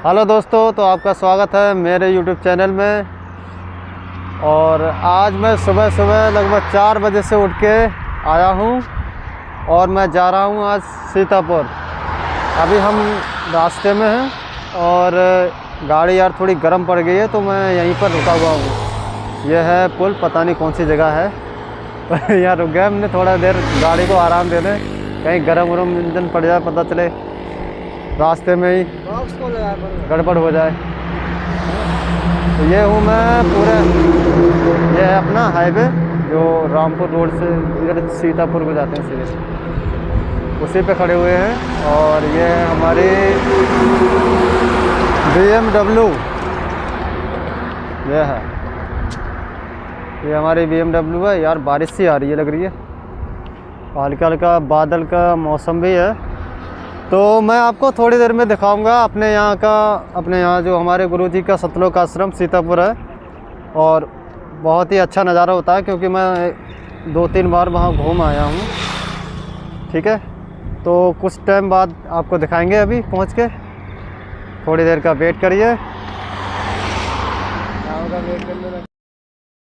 Hello दोस्तों, तो आपका स्वागत है मेरे YouTube चैनल में। और आज मैं सुबह सुबह लगभग 4 बजे से उठ के आया हूँ और मैं जा रहा हूँ आज सीतापुर। अभी हम रास्ते में हैं और गाड़ी यार थोड़ी गर्म पड़ गई है तो मैं यहीं पर रुका हुआ हूँ। यह है पुल, पता नहीं कौन सी जगह है यहाँ रुक गए हमने थोड़ा देर गाड़ी को आराम देने, कहीं गर्म वरम इंजन पड़ जाए, पता चले रास्ते में ही गड़बड़ हो जाए। तो ये हूँ मैं पूरे, ये है अपना हाईवे जो रामपुर रोड से इधर सीतापुर को जाते हैं सीधे, उसी पे खड़े हुए हैं। और ये है हमारी BMW, ये हमारी BMW है। यार बारिश सी आ रही है, लग रही है, हल्का हल्का बादल का मौसम भी है। तो मैं आपको थोड़ी देर में दिखाऊंगा अपने यहाँ जो हमारे गुरुजी का सतलोक आश्रम सीतापुर है। और बहुत ही अच्छा नज़ारा होता है क्योंकि मैं 2-3 बार वहाँ घूम आया हूँ। ठीक है, तो कुछ टाइम बाद आपको दिखाएंगे, अभी पहुँच के थोड़ी देर का वेट करिए।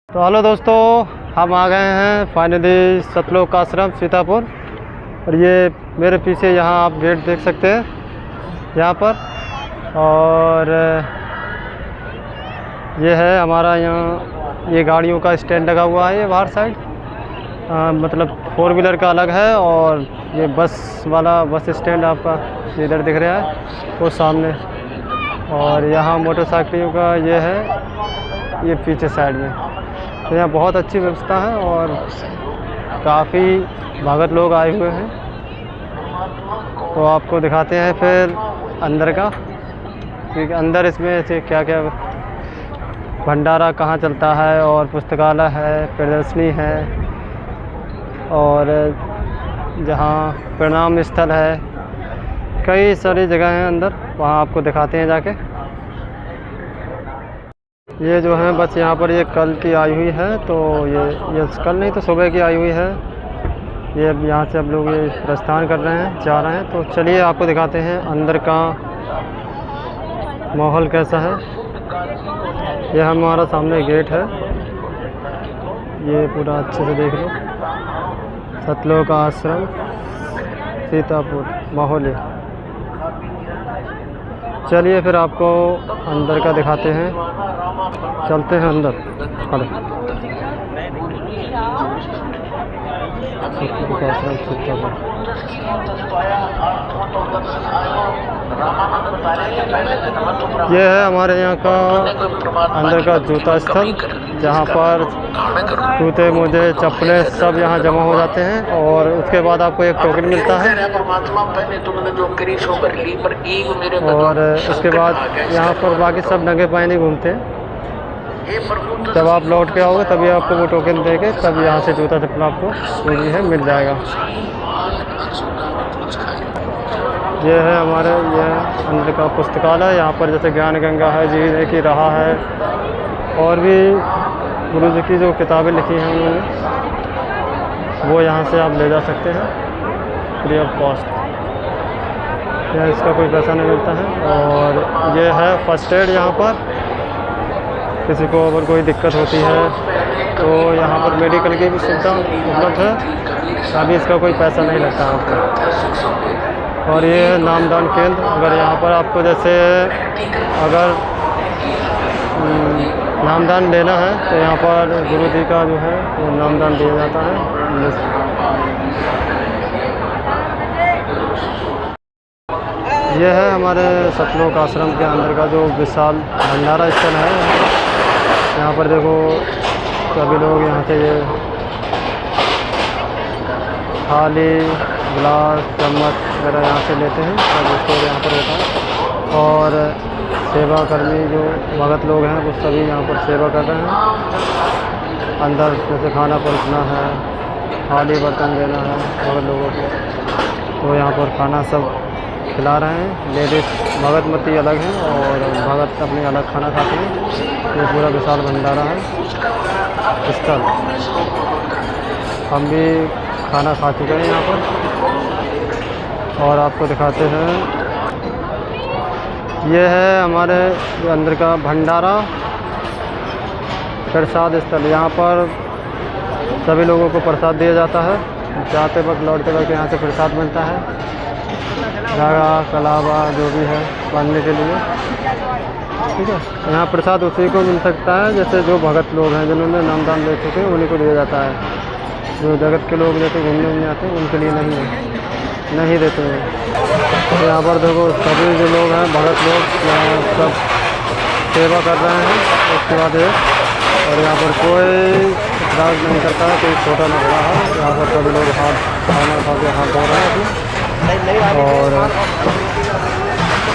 तो हेलो दोस्तों, हम आ गए हैं फाइनली सतलोक आश्रम सीतापुर। और ये मेरे पीछे यहाँ आप गेट देख सकते हैं यहाँ पर। और ये है हमारा यहाँ, ये गाड़ियों का स्टैंड लगा हुआ है, ये बाहर साइड मतलब 4 व्हीलर का अलग है। और ये बस वाला बस स्टैंड आपका इधर दिख रहा है वो सामने। और यहाँ मोटरसाइकिलों का ये है, ये पीछे साइड में। तो यहाँ बहुत अच्छी व्यवस्था है और काफ़ी भगत लोग आए हुए हैं। तो आपको दिखाते हैं फिर अंदर का, क्योंकि अंदर इसमें से क्या क्या भंडारा कहाँ चलता है, और पुस्तकालय है, प्रदर्शनी है, और जहाँ प्रणाम स्थल है, कई सारी जगह हैं अंदर, वहाँ आपको दिखाते हैं जाके। ये जो है बस यहाँ पर ये कल की आई हुई है, तो ये कल नहीं तो सुबह की आई हुई है। ये अब यहाँ से अब लोग ये प्रस्थान कर रहे हैं, जा रहे हैं। तो चलिए आपको दिखाते हैं अंदर का माहौल कैसा है। ये हमारा सामने गेट है, ये पूरा अच्छे से देख लो, सतलोक आश्रम सीतापुर माहौल। चलिए फिर आपको अंदर का दिखाते हैं, चलते हैं अंदर। ये है हमारे यहाँ का अंदर का जूता स्थल, जहाँ पर जूते मोजे चप्पलें सब यहाँ जमा हो जाते हैं। और उसके बाद आपको एक टोकन मिलता है, और उसके बाद यहाँ पर बाकी सब नंगे पाए नहीं घूमते हैं। जब आप लौट के आओगे तभी आपको वो टोकन देके तब यहाँ से जूता चप्पल आपको जो भी है मिल जाएगा। ये है हमारे ये अंदर का पुस्तकालय। यहाँ पर जैसे ज्ञान गंगा है, जीने की राह है, और भी गुरु जी की जो किताबें लिखी हैं उन्होंने, वो यहाँ से आप ले जा सकते हैं फ्री ऑफ कॉस्ट, या इसका कोई पैसा नहीं मिलता है। और ये है फर्स्ट एड, यहाँ पर किसी को अगर कोई दिक्कत होती है तो यहाँ पर मेडिकल की भी सुविधा उपलब्ध है, अभी इसका कोई पैसा नहीं लगता आपको। और ये है नामदान केंद्र। अगर यहाँ पर आपको जैसे अगर नामदान लेना है तो यहाँ पर गुरु जी का जो है वो नामदान दिया जाता है। यह है हमारे सतलोक आश्रम के अंदर का जो विशाल भंडारा स्थल है। यहाँ पर देखो सभी लोग यहाँ से ये थाली, गिलास, चम्मच वगैरह यहाँ से लेते हैं, सब स्टोर यहाँ पर होता है। और सेवा कर्मी जो भगत लोग हैं वो सभी यहाँ पर सेवा कर रहे हैं। अंदर जैसे खाना परोसना है, थाली बर्तन देना है भगत लोगों को, तो यहाँ पर खाना सब खिला रहे हैं। लेडीज़ भगत मती अलग हैं और भगत अपने अलग खाना खाते हैं। ये पूरा विशाल भंडारा है स्थल। हम भी खाना खा चुके हैं यहाँ पर, और आपको दिखाते हैं ये है हमारे अंदर का भंडारा प्रसाद स्थल। यहाँ पर सभी लोगों को प्रसाद दिया जाता है। जाते वक्त लौटते वक्त यहाँ से प्रसाद मिलता है, धागा कलावा जो भी है बांधने के लिए, ठीक है। यहाँ प्रसाद उसी को मिल सकता है जैसे जो भगत लोग हैं जिन्होंने नामदान ले चुके हैं उन्हीं को दिया जाता है। जो जगत के लोग जैसे घूमने उमने आते हैं उनके लिए नहीं देते हैं। तो यहाँ पर देखो सभी जो लोग हैं भगत लोग यहाँ सब सेवा कर रहे हैं। उसके बाद और यहाँ पर कोई इतराज़ नहीं करता है, कोई छोटा ना बड़ा है। यहाँ पर सभी लोग खाना खा के हाथ धो रहे हैं और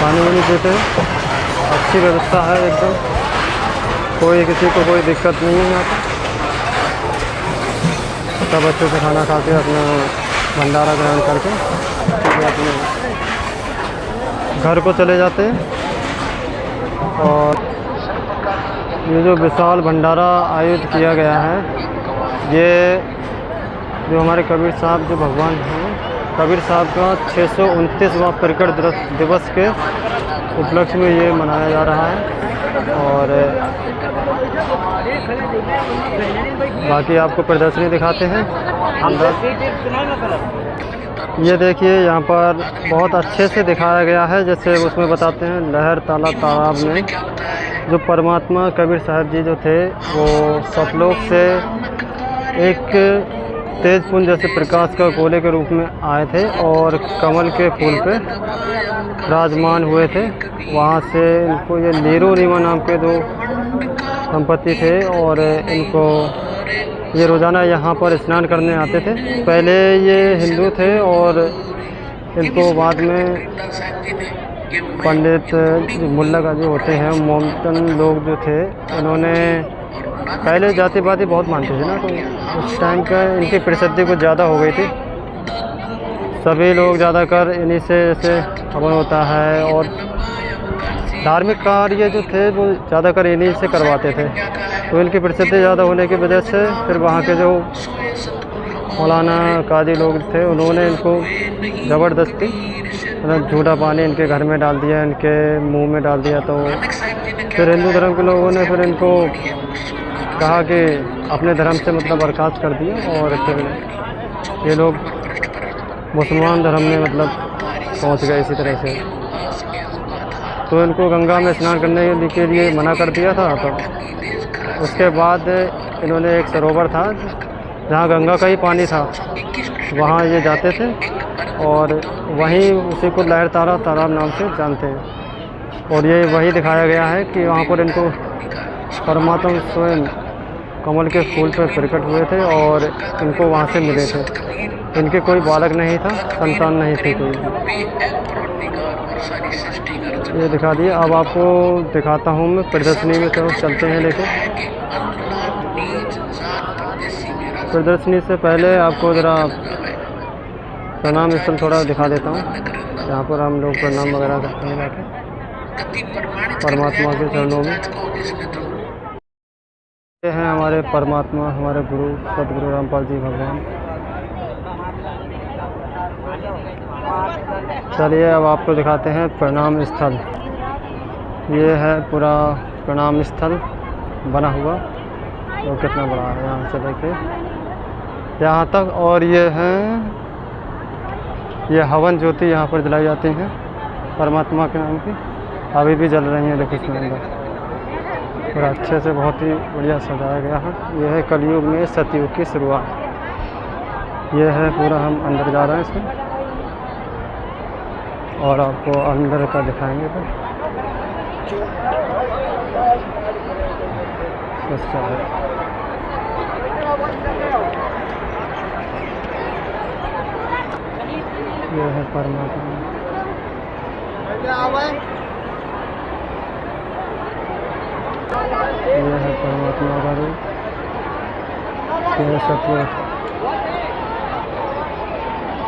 पानी वानी देते हैं। अच्छी व्यवस्था है एकदम, कोई किसी को कोई दिक्कत नहीं है यहाँ पर। सब अच्छे से खाना खा के अपना भंडारा ग्रहण करके अपने घर को चले जाते हैं। और ये जो विशाल भंडारा आयोजित किया गया है, ये जो हमारे कबीर साहब जो भगवान हैं, कबीर साहब का 629वां प्रकट दिवस के उपलक्ष्य में ये मनाया जा रहा है। और बाकी आपको प्रदर्शनी दिखाते हैं अंदर। ये देखिए यहाँ पर बहुत अच्छे से दिखाया गया है, जैसे उसमें बताते हैं लहर ताला तालाब में जो परमात्मा कबीर साहब जी जो थे वो सतलोक से एक तेज पुंज जैसे प्रकाश का गोले के रूप में आए थे और कमल के फूल पे विराजमान हुए थे। वहाँ से इनको ये नीरो रीमा नाम के दो दंपति थे और इनको ये रोज़ाना यहाँ पर स्नान करने आते थे। पहले ये हिंदू थे और इनको बाद में पंडित मुल्ला का जो होते हैं मोमटन लोग जो थे, इन्होंने पहले जाति पाति बहुत मानते थे ना, तो उस टाइम का इनकी प्रसिद्धि कुछ ज़्यादा हो गई थी। सभी लोग ज़्यादातर इन्हीं से जैसे हवन होता है और धार्मिक कार्य जो थे वो ज़्यादातर इन्हीं से करवाते थे। तो इनकी प्रसिद्धि ज़्यादा होने की वजह से फिर वहाँ के जो मौलाना काजी लोग थे उन्होंने इनको ज़बरदस्ती मतलब झूठा पानी इनके घर में डाल दिया, इनके मुंह में डाल दिया। तो फिर हिंदू धर्म के लोगों ने फिर इनको कहा कि अपने धर्म से मतलब बर्खास्त कर दिया और फिर ये लोग मुसलमान धर्म में मतलब पहुंच गए इसी तरह से। तो इनको गंगा में स्नान करने के लिए मना कर दिया था। तो उसके बाद इन्होंने एक सरोवर था जहाँ गंगा का ही पानी था, वहाँ ये जाते थे और वहीं उसी को लहर तारा तालाब नाम से जानते हैं। और ये वही दिखाया गया है कि वहाँ पर इनको परमात्मा स्वयं कमल के फूल पर प्रकट हुए थे और इनको वहाँ से मिले थे। इनके कोई बालक नहीं था, संतान नहीं थी कोई। ये दिखा दिया। अब आपको दिखाता हूँ मैं प्रदर्शनी में, तो चलते हैं लेके। प्रदर्शनी से पहले आपको ज़रा प्रणाम स्थल थोड़ा दिखा देता हूँ, जहाँ पर हम लोग प्रणाम वगैरह करते हैं जाके परमात्मा के चरणों में। ये हैं हमारे परमात्मा, हमारे गुरु सतगुरु रामपाल जी भगवान। चलिए अब आपको दिखाते हैं प्रणाम स्थल। ये है पूरा प्रणाम स्थल बना हुआ, तो कितना बड़ा है यहाँ से लेके यहाँ तक। और ये हैं ये हवन ज्योति यहाँ पर जलाई जाती हैं परमात्मा के नाम की, अभी भी जल रही हैं। देखो इसमें अंदर पूरा अच्छे से बहुत ही बढ़िया सजाया गया है। यह है कलयुग में सतयुग की शुरुआत। ये है पूरा, हम अंदर जा रहे हैं इसमें और आपको अंदर का दिखाएंगे। तो अच्छा है। ये है परमात्मा, ये है परमात्मा का रूप, ये है सत्य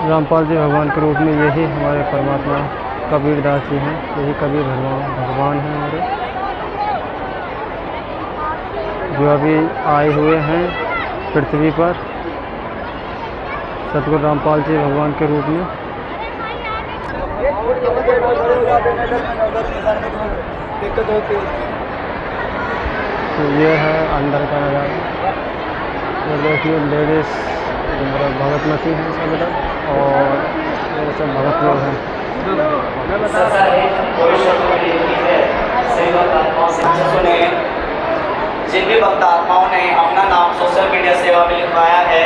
रामपाल जी भगवान के रूप में। यही हमारे परमात्मा कबीरदास जी हैं, यही कबीर भगवान हैं हमारे, जो अभी आए हुए हैं पृथ्वी पर सतगुरु रामपाल जी भगवान के रूप में। तो ये है अंदर का नज़ारा। ये देखिए लेडीज़ भगत मती हैं सब इधर, और ये सब भगत लोग हैं। जिन भी भक्त आत्माओं ने अपना नाम सोशल मीडिया सेवा में लिखवाया है,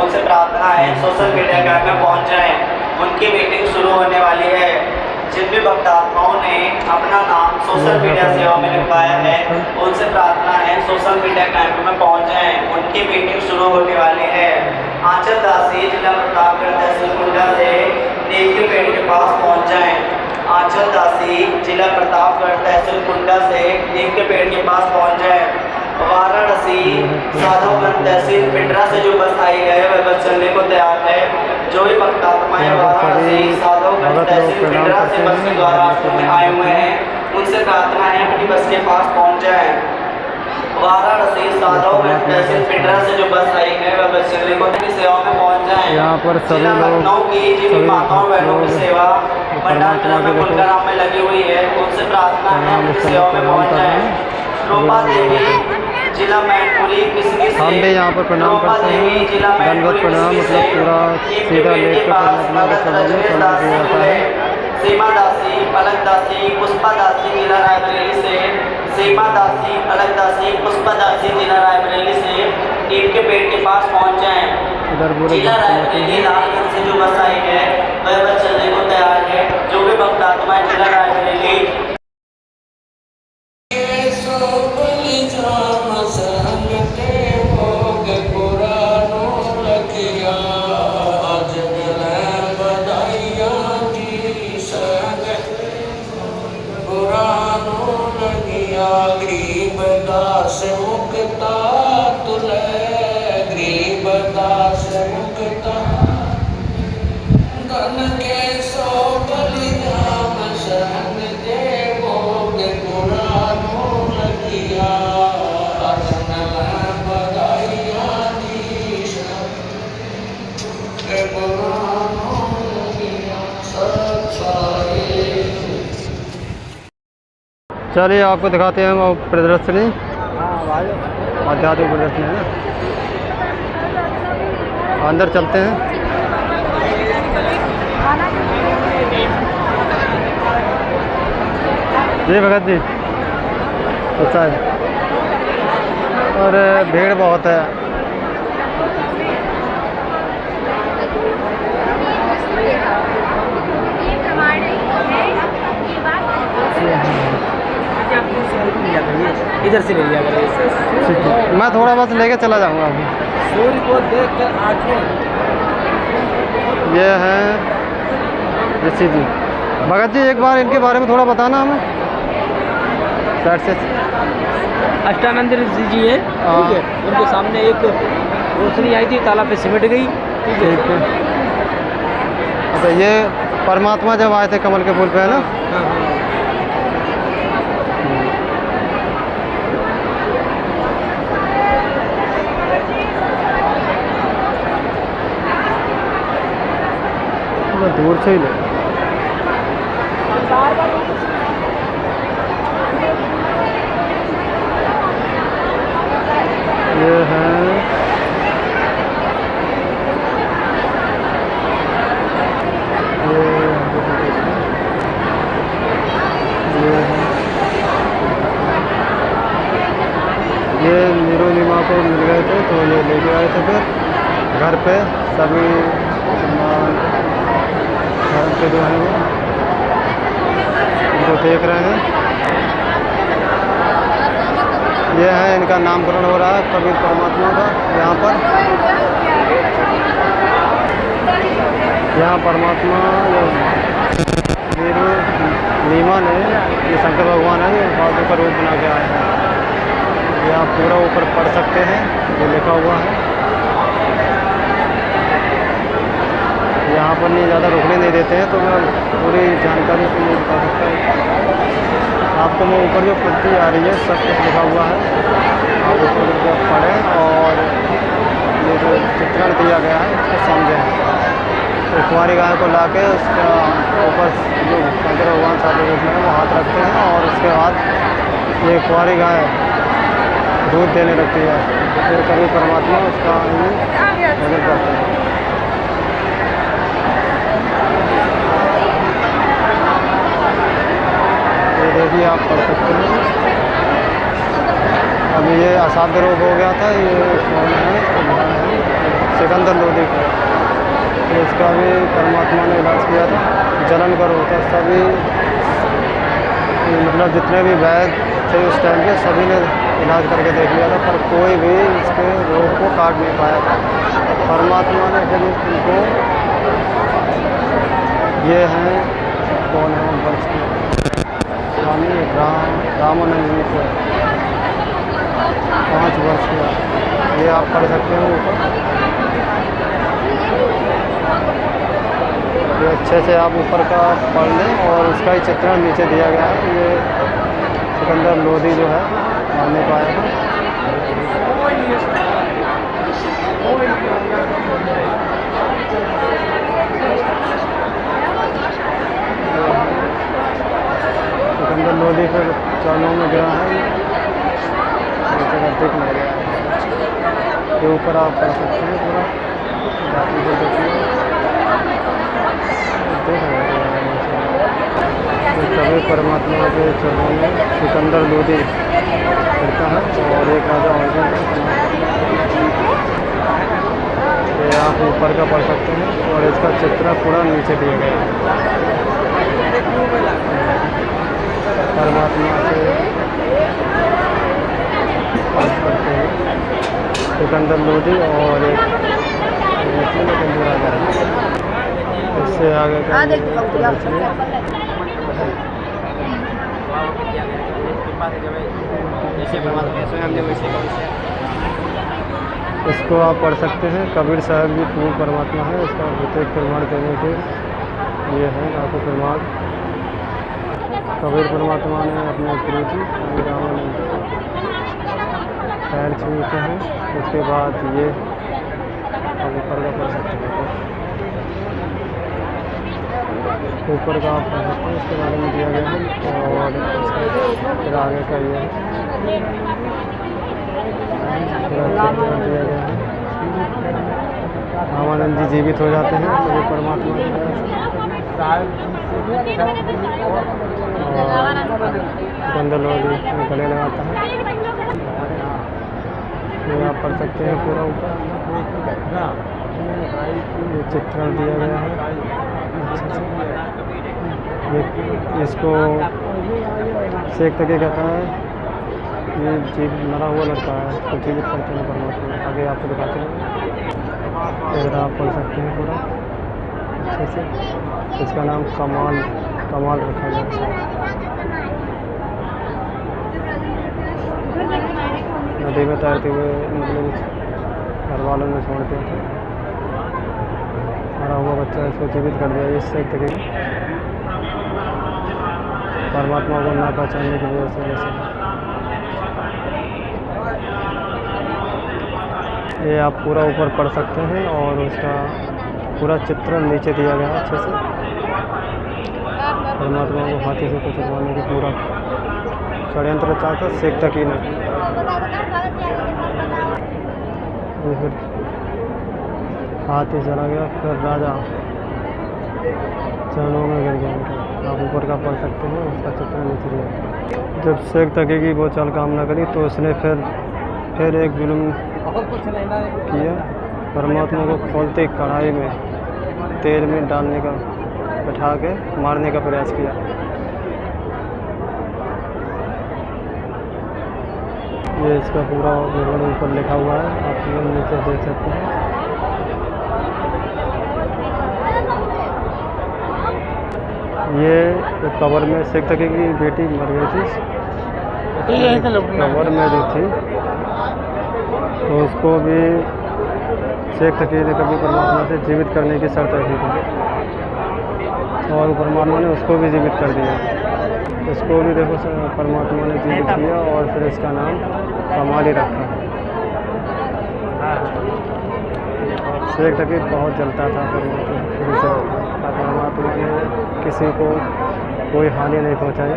उनसे प्रार्थना है सोशल मीडिया कैंप में पहुंच जाएं, उनकी मीटिंग शुरू होने वाली है। जिन भी भक्त आत्माओं ने अपना नाम सोशल मीडिया सेवा में लिखवाया है, उनसे प्रार्थना है सोशल मीडिया कैंप में पहुंच जाएं, उनकी मीटिंग शुरू होने वाली है। आंचल दासी जिला प्रतापगढ़ तहसील कुंडा से नीम के पेड़ के पास पहुंच जाएं। आंचल दासी जिला प्रतापगढ़ तहसील कुंडा से नीम के पेड़ के पास पहुंच जाएं। वाराणसी साधवगंज तहसील पिंडरा से जो बस आई है वह बस चलने को तैयार है। जो भी भक्त आत्माएं वाराणसी साधवगंज तहसील पिंडरा से बस के द्वारा में आए हुए हैं, उनसे प्रार्थना है अपनी बस के पास पहुंच जाएं। वाराणसी साधवगंज तहसील पिंडरा से जो बस आई है वह बस चलने को अपनी सेवा में पहुंच जाएं। यहाँ पर सभी लखनऊ की जिन माताओं बहनों की सेवा भंडार में गुणगाराम में लगी हुई है, उनसे प्रार्थना है अपनी सेवा में पहुंच जाएं। रूपा देवी जिला मैनपुरी किसकी से हम भी यहाँ पर प्रणाम करते हैं। दंडवत प्रणाम मतलब पूरा सीधा लेकर प्रणाम जाता है। सीमा दासी पलक दासी पुष्पा दासी जिला रायबरेली से, सीमा दासी पलक दासी पुष्पा दासी जिला रायबरेली से नीम के पेड़ के पास पहुंच जाएं। जिला रायबरेली लालगंज से जो बस आई है वह बस चलने को तैयार है। जो भी भक्त आत्माएं जिला रायबरेली गरीबदास मुक्ता तुले, गरीबदास मुक्ता धन के सो बलिदान सहन देवो पुरानो लगिया बधाइया दीश पुरानो लगिया सत्साए। चलिए आपको दिखाते हैं वो प्रदर्शनी, आध्यात्मिक प्रदर्शनी है ना, अंदर चलते हैं। जी भगत जी, अच्छा है, और भीड़ बहुत है। इधर से ले लिया करें। मैं थोड़ा बस लेके चला जाऊंगा अभी। सूर्य को देखकर आंखें। ये हैं ऋषि जी। भगत जी एक बार इनके बारे में थोड़ा बताना हमें। साइड से अष्टानंद ऋषि जी है, ठीक है। उनके सामने एक रोशनी आई थी, तालाब पे सिमट गई, ठीक है। अच्छा, ये परमात्मा जब आए थे कमल के फूल पे, है ना? हाँ। दूर से ही ले। ये है ये नीमा को मिल गए थे तो ये लेके आए थे। फिर घर पे सभी मुसलमान धर्म के जो हैं वो इनको देख रहे हैं। ये है इनका नामकरण हो रहा है कबीर परमात्मा का। यहाँ परमात्मा नीमा ने, ये शंकर भगवान है, ये बाबू का रूप बना के आए हैं। ये आप पूरा ऊपर पढ़ सकते हैं, जो लिखा हुआ है। यहाँ पर नहीं ज़्यादा रुकने नहीं देते हैं, तो मैं पूरी जानकारी से नहीं बता सकता आपको। मैं ऊपर जो प्रति आ रही है सब कुछ लिखा हुआ है, आप उसको पढ़ें और ये जो चित्रण दिया गया है उसको समझें। एक कुंवारी गाय को लाके उसका ऊपर जो शंकर भगवान साधु रूप में वो हाथ रखते हैं और उसके बाद ये कुंवारी गाय दूध देने लगती है। फिर कभी परमात्मा उसका भजन करते हैं। ये देखिए आप पढ़ सकते हैं। अभी ये असाध्य रोग हो गया था, ये कौन है, सिकंदर लोधी का, तो इसका भी परमात्मा ने इलाज किया था। जलन का रोग था, सभी मतलब जितने भी वैद्य थे उस टाइम के सभी ने इलाज करके देख लिया था, पर कोई भी इसके रोग को काट नहीं पाया था। परमात्मा ने फिर उनको, ये हैं कौन है वर्ष के स्वामी रामानंद जी को 5 वर्ष का, ये आप पढ़ सकते हो ऊपर। ये अच्छे से आप ऊपर का पढ़ लें और उसका ही चित्रण नीचे दिया गया है। ये सिकंदर लोधी जो है मार नहीं पाया था। सिकंदर लोधी फिर चरणों में गिरा है, दिख नहीं रहा है। ये ऊपर आप पढ़ सकते हैं पूरा, बाकी जो देखिए देख रहे हैं। कभी परमात्मा के चरणों में सिकंदर लोधी करता है और एक राजा और ये आप ऊपर का पढ़ सकते हैं और इसका चित्र पूरा नीचे दिया गया है। परमात्मा से बात करते हैं सिकंदर लोधी और एक राजा है। इससे आगे का इसको आप पढ़ सकते हैं। कबीर साहब भी पूर्ण परमात्मा है, इसका प्रत्येक प्रमाण देने के ये है आपको प्रमाण। कबीर परमात्मा ने अपने गुरु जी रामानंद पैर छूते हैं, उसके बाद ये ऊपर का पढ़ सकते हैं। ऊपर का आप पढ़ सकते हैं, इसके बारे में दिया गया है और फिर आगे का ये दिया गया है। रामानंद जी जीवित हो जाते हैं तो वो परमात्मा सिकंदर लोधी गले लगाता है। ये आप पढ़ सकते हैं पूरा ऊपर, ये चित्रण दिया गया है। इसको शेख तक कहता है, ये जीव मरा हुआ लड़का है, इसको जीवित करते हैं परमात्मा। आगे आपको दिखाते हैं, अगर आप पढ़ सकते हैं पूरा अच्छे से। इसका नाम कमाल रखा गया है। नदी में तैरते हुए मतलब घर वालों ने छोड़ दिया था, मरा हुआ बच्चा, इसको जीवित कर दिया। इससे एक तरीके परमात्मा को ना पहचानने की वजह से ये आप पूरा ऊपर पढ़ सकते हैं और उसका पूरा चित्र नीचे दिया गया है अच्छे से। परमात्मा को हाथी से कुछ उठवाने की पूरा षड्यंत्र चाहता शेख तक ही नहीं। फिर हाथी चला गया, फिर राजा चरणों में गिर गया। आप ऊपर का पढ़ सकते हैं, उसका चित्र नीचे दिया। जब शेख तकी की वो चाल काम न करी तो उसने फिर एक जुल्म किया। परमात्मा को खोलते कढ़ाई में तेल में डालने का, बैठा के मारने का प्रयास किया। ये इसका पूरा विवरण ऊपर लिखा हुआ है, आप लोग नीचे देख सकते हैं। ये कबर में शेख तकी की बेटी मर गई थी, कबर में जो थी, तो उसको भी शेख तकी ने कभी परमात्मा से जीवित करने की शर्त रखी थी और परमात्मा ने उसको भी जीवित कर दिया। इसको भी देखो परमात्मा ने जीवित किया और फिर इसका नाम कमाल ही रखा। शेख तकी बहुत जलता था परमात्मा। प्रदर्शनी से परमात्मा ने किसी को कोई हानि नहीं पहुंचाई।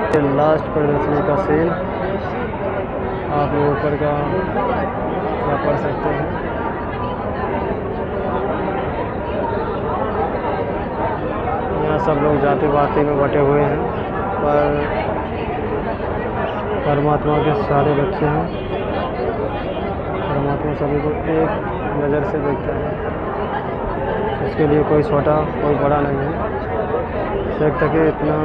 ये लास्ट प्रदर्शनी का सीन आप लोग ऊपर का पढ़ सकते हैं। यहाँ सब लोग जाति पाति में बटे हुए हैं, पर परमात्मा के सारे बच्चे हैं। परमात्मा सभी को एक नज़र से देखता है, उसके लिए कोई छोटा कोई बड़ा नहीं है। शेख तक इतना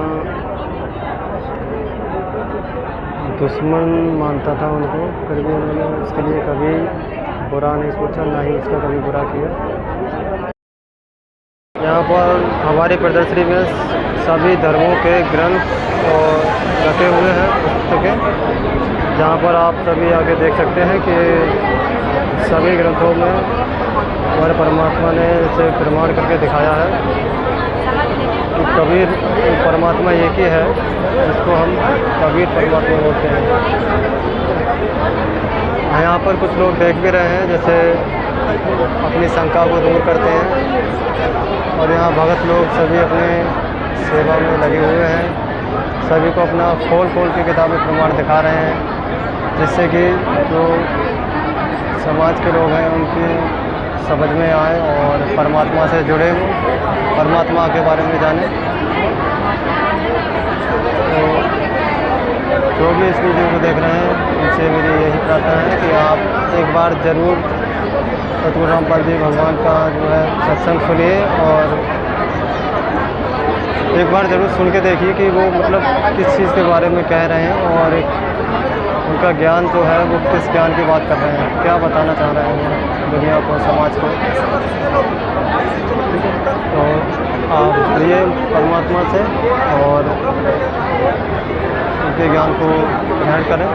दुश्मन मानता था उनको, फिर भी उन्होंने उसके लिए कभी बुरा नहीं सोचा, ना ही उसका कभी बुरा किया। यहाँ पर हमारी प्रदर्शनी में सभी धर्मों के ग्रंथ और रखे हुए हैं, पुस्तकें, जहाँ पर आप सभी आके देख सकते हैं कि सभी ग्रंथों में हमारे परमात्मा ने इसे प्रमाण करके दिखाया है कि कबीर परमात्मा एक ही है, जिसको हम कबीर परमात्मा बोलते हैं। यहाँ पर कुछ लोग देख भी रहे हैं, जैसे अपनी शंका को दूर करते हैं, और यहाँ भगत लोग सभी अपने सेवा में लगे हुए हैं। सभी को अपना खोल के किताबें प्रमाण दिखा रहे हैं, जिससे कि जो समाज के लोग हैं उनकी समझ में आए और परमात्मा से जुड़े हों, परमात्मा के बारे में जानें। तो जो भी इस वीडियो को देख रहे हैं, उनसे मेरी यही प्रार्थना है कि आप एक बार ज़रूर सतगुरु रामपाल जी भगवान का जो है सत्संग सुनिए, और एक बार ज़रूर सुन के देखिए कि वो मतलब किस चीज़ के बारे में कह रहे हैं, और उनका ज्ञान जो है वो किस ज्ञान की बात कर रहे हैं, क्या बताना चाह रहे हैं दुनिया को, समाज को। तो आप जुड़िए परमात्मा से और उनके ज्ञान को ग्रहण करें।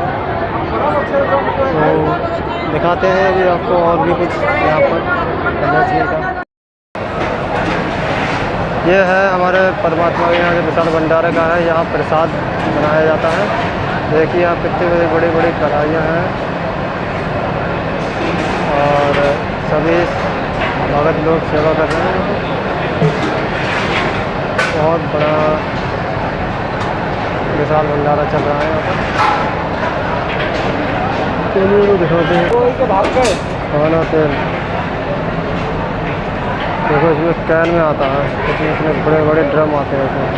तो दिखाते हैं अभी आपको और भी कुछ यहाँ पर प्रदर्शनी का। ये है हमारे परमात्मा के यहाँ जो विशाल भंडारा का है, यहाँ प्रसाद बनाया जाता है। देखिए यहाँ कितनी बड़ी बड़ी कढ़ाइयाँ हैं, और सभी भगत लोग सेवा कर रहे हैं। बहुत बड़ा विशाल भंडारा चल रहा है यहाँ पर। चलिए वो दिखाते हैं खाना तेल। देखो इसमें कैन में आता है, इसमें बड़े बड़े ड्रम आते हैं इसमें।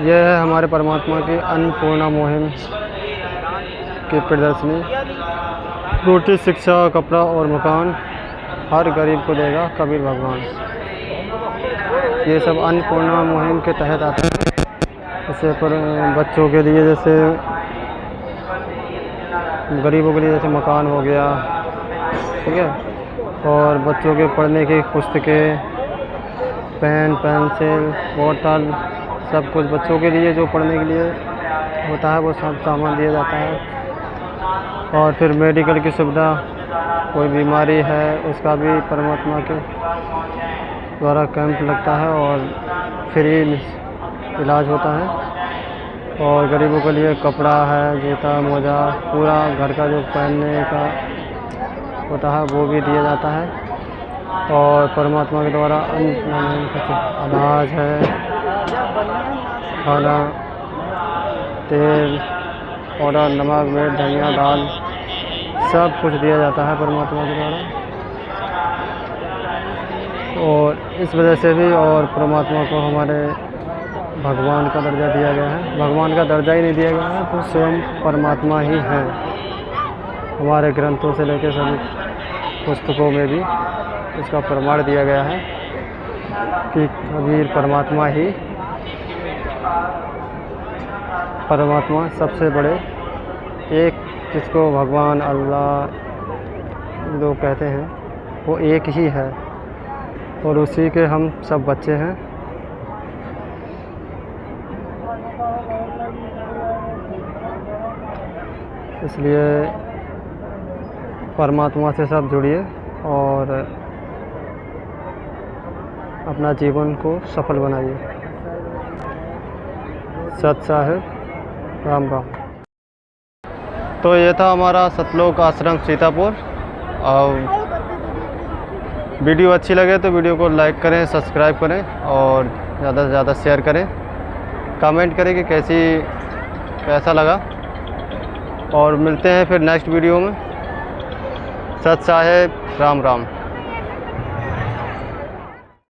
यह है हमारे परमात्मा की अन्नपूर्णा मुहिम की प्रदर्शनी। रोटी, शिक्षा, कपड़ा और मकान हर गरीब को देगा कबीर भगवान। ये सब अन्नपूर्णा मुहिम के तहत आते हैं। जैसे पर बच्चों के लिए, जैसे गरीबों के लिए जैसे मकान हो गया, ठीक है, और बच्चों के पढ़ने की पुस्तकें, पेन, पेंसिल, बोतल, सब कुछ बच्चों के लिए जो पढ़ने के लिए होता है वो सब सामान दिया जाता है। और फिर मेडिकल की सुविधा, कोई बीमारी है उसका भी परमात्मा के द्वारा कैंप लगता है और फ्री इलाज होता है। और गरीबों के लिए कपड़ा है, जूता, मोजा, पूरा घर का जो पहनने का होता है वो भी दिया जाता है। और परमात्मा के द्वारा अनाज है, खाना, तेल, पाउडर, नमक, मिर्च, धनिया, दाल, सब कुछ दिया जाता है परमात्मा के द्वारा। और इस वजह से भी और परमात्मा को हमारे भगवान का दर्जा दिया गया है। भगवान का दर्जा ही नहीं दिया गया है, तो स्वयं परमात्मा ही है। हमारे ग्रंथों से लेकर सभी पुस्तकों में भी इसका प्रमाण दिया गया है कि कबीर परमात्मा ही, परमात्मा सबसे बड़े एक, जिसको भगवान अल्लाह लोग कहते हैं, वो एक ही है, और उसी के हम सब बच्चे हैं। इसलिए परमात्मा से सब जुड़िए और अपना जीवन को सफल बनाइए। सत साहिब, राम राम। तो ये था हमारा सतलोक आश्रम सीतापुर। और वीडियो अच्छी लगे तो वीडियो को लाइक करें, सब्सक्राइब करें और ज़्यादा से ज़्यादा शेयर करें। कमेंट करें कि कैसा लगा। और मिलते हैं फिर नेक्स्ट वीडियो में। सत साहेब, राम राम।